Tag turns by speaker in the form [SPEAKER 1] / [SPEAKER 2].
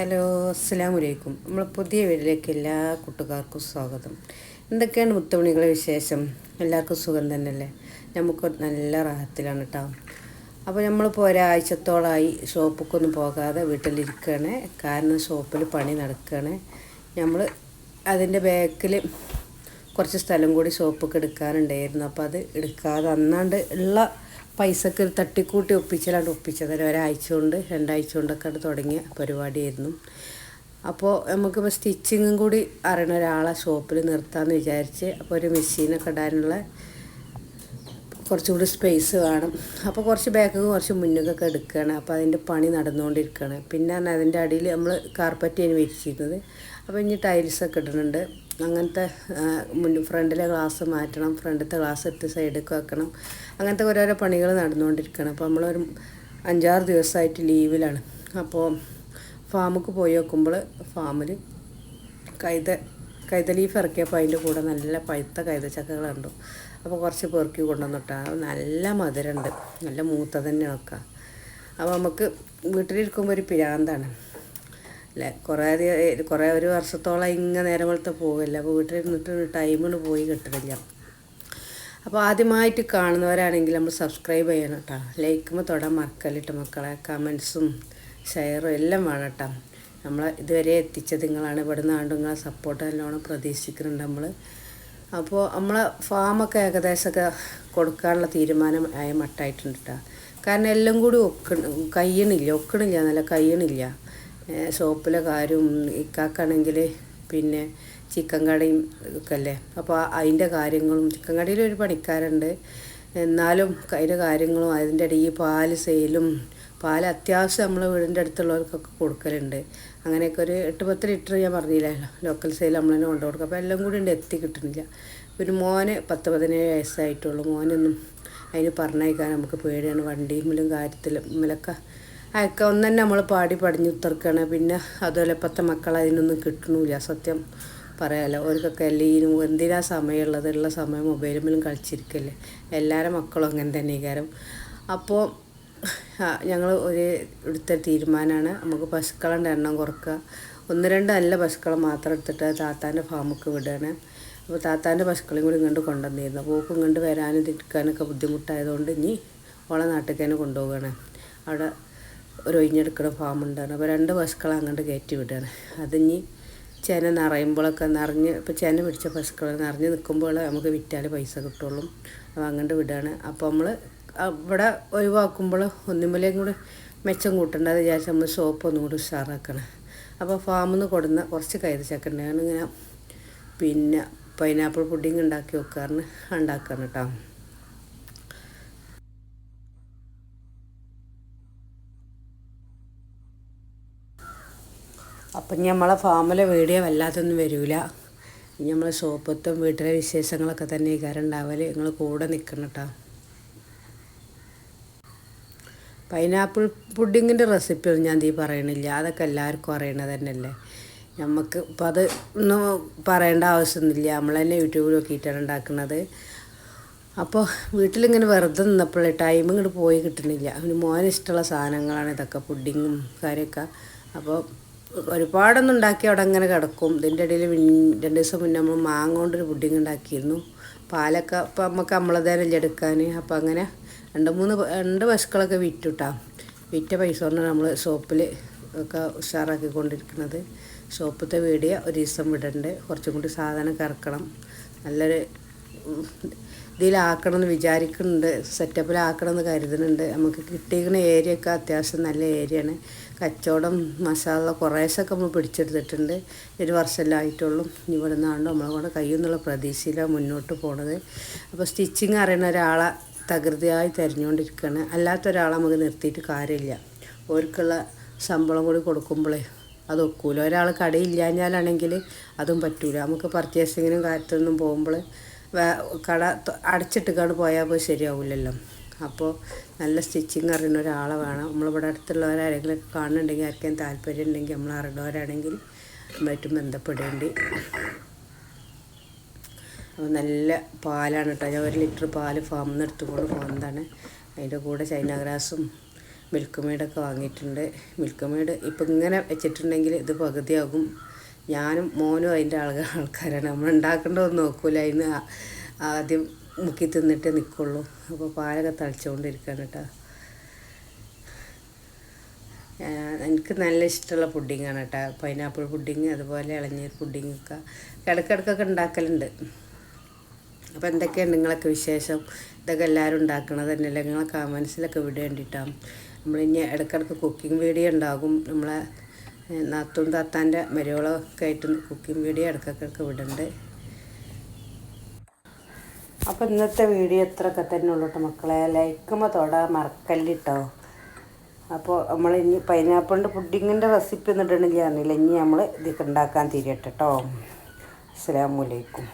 [SPEAKER 1] Hello, അസ്സലാമു അലൈക്കും. നമ്മൾ പുതിയ വീട്ടിലേക്ക് എല്ലാ കൂട്ടുകാർക്കും സ്വാഗതം. എന്തൊക്കെയാണ് മുത്തുമണികളെ വിശേഷം? എല്ലാവർക്കും സുഖം തന്നെയല്ലേ? നമുക്ക് നല്ല റാഹത്തിലാണ് കേട്ടോ. അപ്പോൾ നമ്മളിപ്പോൾ ഒരാഴ്ചത്തോളമായി ഷോപ്പിലേക്കൊന്നും പോകാതെ വീട്ടിലിരിക്കുകയാണ്. കാരണം ഷോപ്പിൽ പണി നടക്കുകയാണ്. നമ്മൾ അതിൻ്റെ ബാക്കിൽ കുറച്ച് സ്ഥലം കൂടി ഷോപ്പൊക്കെ എടുക്കാനുണ്ടായിരുന്നു. അപ്പോൾ അത് എടുക്കാതെ അന്നാണ്ട് ഉള്ള പൈസക്ക് തട്ടിക്കൂട്ടി ഒപ്പിച്ചത് ഒരാഴ്ച കൊണ്ട് 2 ആഴ്ച കൊണ്ടൊക്കെ അത് തുടങ്ങിയ പരിപാടിയായിരുന്നു. അപ്പോൾ നമുക്കിപ്പോൾ സ്റ്റിച്ചിങ്ങും കൂടി അറിയണ ഒരാളെ ഷോപ്പിൽ നിർത്താമെന്ന് വിചാരിച്ച്. അപ്പോൾ ഒരു മെഷീനൊക്കെ ഇടാനുള്ള കുറച്ചുകൂടി സ്പേസ് വേണം. അപ്പോൾ കുറച്ച് ബാക്കൊക്കെ കുറച്ച് മുന്നൊക്കെ എടുക്കുകയാണ്. അപ്പോൾ അതിൻ്റെ പണി നടന്നുകൊണ്ടിരിക്കുകയാണ്. പിന്നെ അതിൻ്റെ അടിയിൽ നമ്മൾ കാർപ്പറ്റാണ് വിരിച്ചിരുന്നത്. അപ്പോൾ ഇനി ടൈൽസൊക്കെ ഇടുന്നുണ്ട്. അങ്ങനത്തെ ഫ്രണ്ടിലെ ഗ്ലാസ് മാറ്റണം, ഫ്രണ്ടിലത്തെ ഗ്ലാസ് എടുത്ത് സൈഡൊക്കെ വെക്കണം. അങ്ങനത്തെ ഓരോരോ പണികൾ നടന്നുകൊണ്ടിരിക്കുകയാണ്. അപ്പോൾ നമ്മളൊരു 5-6 ദിവസമായിട്ട് ലീവിലാണ്. അപ്പോൾ ഫാമിക്ക് പോയി നോക്കുമ്പോൾ ഫാമിൽ കൈത ലീഫ് ഇറക്കിയപ്പോൾ അതിൻ്റെ കൂടെ നല്ല പഴുത്ത കൈതച്ചക്കകൾ കണ്ടു. അപ്പോൾ കുറച്ച് പെറുക്കി കൊണ്ടുവന്നിട്ടാണ്. നല്ല മധുരമുണ്ട്, നല്ല മൂത്ത തന്നെയാണ് ഒക്കെ. അപ്പോൾ നമുക്ക് വീട്ടിലിരിക്കുമ്പോൾ ഒരു പിരാന്താണ് അല്ലേ. കുറേ ഒരു വർഷത്തോളം ഇങ്ങനെ നേരം വെളുത്ത് പോകില്ല. അപ്പോൾ വീട്ടിലിരുന്നിട്ട് ടൈമിന് പോയി കിട്ടുന്നില്ല. അപ്പോൾ ആദ്യമായിട്ട് കാണുന്നവരാണെങ്കിൽ നമ്മൾ സബ്സ്ക്രൈബ് ചെയ്യണം കേട്ടോ. ലൈക്കുമ്പോൾ തൊടാൻ മറക്കല്ലിട്ട് മക്കളെ. കമൻസും ഷെയറും എല്ലാം വേണം കേട്ടോ. നമ്മളെ ഇതുവരെ എത്തിച്ചത് നിങ്ങളാണ്. ഇവിടെ നിന്നാണ്ട് നിങ്ങളെ സപ്പോർട്ട് നല്ലോണം പ്രതീക്ഷിക്കുന്നുണ്ട് നമ്മൾ. അപ്പോൾ നമ്മളെ ഫാമൊക്കെ ഏകദേശമൊക്കെ കൊടുക്കാനുള്ള തീരുമാനം ആയ മട്ടായിട്ടുണ്ട് കേട്ടോ. കാരണം എല്ലാം കൂടി ഒക്കണില്ല നല്ല കഴിയണില്ല. ഷോപ്പിലെ കാര്യവും ഇക്കാക്കാണെങ്കിൽ പിന്നെ ചിക്കൻ കടയും ഒക്കെ അല്ലേ. അപ്പോൾ അതിൻ്റെ കാര്യങ്ങളും ചിക്കൻ കടയിൽ ഒരു പണിക്കാരുണ്ട്. എന്നാലും അതിൻ്റെ കാര്യങ്ങളും അതിൻ്റെ ഇടയിൽ പാല് സെയിലും പാൽ അത്യാവശ്യം നമ്മൾ വീടിൻ്റെ അടുത്തുള്ളവർക്കൊക്കെ കൊടുക്കലുണ്ട്. അങ്ങനെയൊക്കെ ഒരു 8-10 ലിറ്റർ ഞാൻ പറഞ്ഞില്ലല്ലോ ലോക്കൽ സെയിൽ നമ്മൾ തന്നെ കൊണ്ടു കൊടുക്കുക. അപ്പോൾ എല്ലാം കൂടി എത്തി കിട്ടുന്നില്ല. ഒരു മോന് 10-17 വയസ്സായിട്ടുള്ളൂ. മോനൊന്നും അതിന് പറഞ്ഞയക്കാൻ നമുക്ക് പേടിയാണ്. വണ്ടിയിലും കാര്യത്തിലുമൊക്കെ അയക്കാം. ഒന്നും തന്നെ നമ്മൾ പാടി പടിഞ്ഞു ഉത്തർക്കാണ്. പിന്നെ അതുപോലെ ഇപ്പോഴത്തെ മക്കൾ അതിനൊന്നും കിട്ടണില്ല. സത്യം പറയാമല്ലോ. അവർക്കൊക്കെ എല്ലാം എന്തിനാ സമയമുള്ളത്? ഉള്ള സമയം മൊബൈലിലും കളിച്ചിരിക്കല്ലേ. എല്ലാവരും മക്കളും അങ്ങനെ തന്നെ കാര്യം. അപ്പോൾ ഞങ്ങൾ എടുത്ത തീരുമാനമാണ് നമുക്ക് പശുക്കളുടെ എണ്ണം കുറക്കുക. 1-2 നല്ല പശുക്കളെ മാത്രം എടുത്തിട്ട് താത്താൻ്റെ ഫാമിലേക്ക് വിടുകയാണ്. അപ്പോൾ താത്താൻ്റെ പശുക്കളെയും കൂടി ഇങ്ങോട്ട് കൊണ്ടുവന്നിരുന്നു. പോക്കും ഇങ്ങോട്ട് വരാനും തിരിക്കാനൊക്കെ ബുദ്ധിമുട്ടായതുകൊണ്ട് ഇനി ഓളെ നാട്ടിൽ തന്നെ കൊണ്ടുപോവുകയാണ്. അവിടെ ഒരു ഒഴിഞ്ഞെടുക്കുന്ന ഫാമുണ്ടാണ്. അപ്പോൾ 2 പശുക്കളെ അങ്ങോട്ട് കയറ്റി വിടുകയാണ്. അതിനി ചെന നിറയുമ്പോഴൊക്കെ ഇപ്പോൾ ചെന പിടിച്ച പശുക്കൾ നിറഞ്ഞ് നിൽക്കുമ്പോൾ നമുക്ക് വിറ്റാൽ പൈസ കിട്ടുള്ളൂ. അപ്പോൾ അങ്ങോട്ട് വിടുകയാണ്. അപ്പോൾ നമ്മൾ ഇവിടെ ഒഴിവാക്കുമ്പോൾ ഒന്നുമില്ലേയും കൂടി മെച്ചം കൂട്ടേണ്ടത് വിചാരിച്ച് നമ്മൾ ഷോപ്പ് ഒന്നും കൂടി ഉഷാറാക്കണം. അപ്പോൾ ഫാമിൽ നിന്ന് കൊടുന്ന കുറച്ച് കൈതച്ചക്കണ്ടാണ് ഇങ്ങനെ പിന്നെ പൈനാപ്പിൾ പുഡിങ് ഉണ്ടാക്കി ഉണ്ടാക്കണം കേട്ടോ. അപ്പം നമ്മളെ ഫാമിലെ വീഡിയോ വല്ലാത്തൊന്നും വരില്ല. നമ്മളെ ഷോപ്പത്തും വീട്ടിലെ വിശേഷങ്ങളൊക്കെ തന്നെ ഈ കാര്യം ഉണ്ടാവല്. നിങ്ങൾ കൂടെ നിൽക്കണം കേട്ടോ. പൈനാപ്പിൾ പുഡിങ്ങിൻ്റെ റെസിപ്പി ഒന്നും ഞാൻ പറയണില്ല. അതൊക്കെ എല്ലാവർക്കും അറിയണത് തന്നെയല്ലേ. നമുക്ക് ഇപ്പോൾ അത് ഒന്നും പറയേണ്ട ആവശ്യമൊന്നുമില്ല. നമ്മൾ തന്നെ യൂട്യൂബിൽ നോക്കിയിട്ടാണ് ഉണ്ടാക്കുന്നത്. അപ്പോൾ വീട്ടിലിങ്ങനെ വെറുതെ നിന്നപ്പോൾ ടൈം ഇങ്ങോട്ട് പോയി കിട്ടുന്നില്ല. അവന് മോന് ഇഷ്ടമുള്ള സാധനങ്ങളാണ് ഇതൊക്കെ, പുഡിങ്ങും കാര്യമൊക്കെ. അപ്പോൾ ഒരുപാടൊന്നും ഉണ്ടാക്കി അവിടെ അങ്ങനെ കിടക്കും. ഇതിൻ്റെ ഇടയിൽ 2 ദിവസം മുന്നേ നമ്മൾ മാങ്ങ കൊണ്ടൊരു പുഡിങ് ഉണ്ടാക്കിയിരുന്നു. പാലൊക്കെ അപ്പോൾ നമുക്ക് നമ്മളതേനല്ലേ എടുക്കാൻ. അപ്പോൾ അങ്ങനെ 2 പശുക്കളൊക്കെ വിറ്റുട്ടാ. വിറ്റ പൈസ കൊണ്ടാണ് നമ്മൾ ഷോപ്പിൽ ഒക്കെ ഉഷാറാക്കിക്കൊണ്ടിരിക്കുന്നത്. ഷോപ്പിലത്തെ വീഡിയോ ഒരു ദിവസം വിടണ്ട്. കുറച്ചും കൂടി സാധനം ഇറക്കണം. നല്ലൊരു ഇതിലാക്കണം എന്ന് വിചാരിക്കുന്നുണ്ട്. സെറ്റപ്പിലാക്കണം എന്ന് കരുതുന്നുണ്ട്. നമുക്ക് കിട്ടിയിരിക്കുന്ന ഏരിയ ഒക്കെ അത്യാവശ്യം നല്ല ഏരിയയാണ്. കച്ചവടം മസാല കുറേശ്ശൊക്കെ നമ്മൾ പിടിച്ചെടുത്തിട്ടുണ്ട്. 1 വർഷമല്ലേ ആയിട്ടുള്ളൂ. ഇനി ഇവിടെ നിന്നാണ്ട് നമ്മളെ കൂടെ കഴിയുമെന്നുള്ള പ്രതീക്ഷയിലാണ് മുന്നോട്ട് പോണത്. അപ്പോൾ സ്റ്റിച്ചിങ് അറിയുന്ന ഒരാളെ തകൃതിയായി തിരഞ്ഞുകൊണ്ടിരിക്കുകയാണ്. അല്ലാത്തൊരാളെ നമുക്ക് നിർത്തിയിട്ട് കാര്യമില്ല. ഓർക്കുള്ള ശമ്പളം കൂടി കൊടുക്കുമ്പോഴേ അത് ഒക്കൂല. ഒരാൾ കടയില്ലാഞ്ഞാലാണെങ്കിൽ അതും പറ്റൂല. നമുക്ക് പർച്ചേസിങ്ങിനും കാര്യത്തിനൊന്നും പോകുമ്പോൾ കട അടച്ചിട്ടിക്കാണ്ട് പോയാൽ പോയി ശരിയാവില്ലല്ലോ. അപ്പോൾ നല്ല സ്റ്റിച്ചിങ് അറിയുന്ന ഒരാളെ വേണം. നമ്മളിവിടെ അടുത്തുള്ളവരാരെങ്കിലും കാണുന്നുണ്ടെങ്കിൽ ആർക്കെങ്കിലും താല്പര്യം ഉണ്ടെങ്കിൽ നമ്മൾ അറിയുന്നവരാണെങ്കിൽ നമ്മളായിട്ട് ബന്ധപ്പെടേണ്ടി. അപ്പോൾ നല്ല പാലാണ് കേട്ടോ. ഞാൻ 1 ലിറ്റർ പാല് ഫാമിൽ നിന്ന് എടുത്തുകൊണ്ട് പോകുന്നതാണ്. അതിൻ്റെ കൂടെ ചൈന ഗ്രാസും മിൽക്ക് മെയ്ഡൊക്കെ വാങ്ങിയിട്ടുണ്ട്. മിൽക്ക് മെയ്ഡ് ഇപ്പം ഇങ്ങനെ വെച്ചിട്ടുണ്ടെങ്കിൽ ഇത് പകുതിയാകും. ഞാനും മോനും അതിൻ്റെ ആൾക്കാരാണ്. നമ്മൾ ഉണ്ടാക്കേണ്ടതൊന്നും നോക്കൂല, അതിന് ആദ്യം മുക്കി തിന്നിട്ടേ നിൽക്കുള്ളൂ. അപ്പോൾ പാലൊക്കെ തളിച്ചുകൊണ്ടിരിക്കുകയാണ് കേട്ടോ. എനിക്ക് നല്ല ഇഷ്ടമുള്ള പുഡിങ്ങാണ് കേട്ടോ, പൈനാപ്പിൾ പുഡിങ്, അതുപോലെ ഇളനീർ പുഡിങ്ങൊക്കെ ഇടയ്ക്കിടയ്ക്കൊക്കെ ഉണ്ടാക്കലുണ്ട്. അപ്പോൾ എന്തൊക്കെയാണ് നിങ്ങളൊക്കെ വിശേഷം? ഇതൊക്കെ എല്ലാവരും ഉണ്ടാക്കണത് തന്നെയല്ലേ? നിങ്ങളെ കമൻസിലൊക്കെ വിടാൻ വേണ്ടിയിട്ടാണ്. നമ്മളിനി ഇടയ്ക്കിടയ്ക്ക് കുക്കിംഗ് വീഡിയോ ഉണ്ടാകും. നമ്മളെ നാത്തൂൻ താത്താൻ്റെ മരുകളൊക്കെ ആയിട്ട് കുക്കിംഗ് വീഡിയോ ഇടയ്ക്കൊക്കെ വിടുന്നുണ്ട്. അപ്പോൾ ഇന്നത്തെ വീഡിയോ ഇത്രയൊക്കെ തന്നെ ഉള്ളൂ കേട്ടോ മക്കളെ. ലൈക്കുമ്പോൾ തൊടാൻ മറക്കല്ലിട്ടോ. അപ്പോൾ നമ്മൾ ഇനി പൈനാപ്പിളിൻ്റെ പുഡിങ്ങിൻ്റെ റെസിപ്പി ഒന്നും ഇടണില്ല, ഇനി നമ്മൾ ഇതൊക്കെ ഉണ്ടാക്കാൻ തിരിയട്ടെ കേട്ടോ. അസ്സലാമു അലൈക്കും.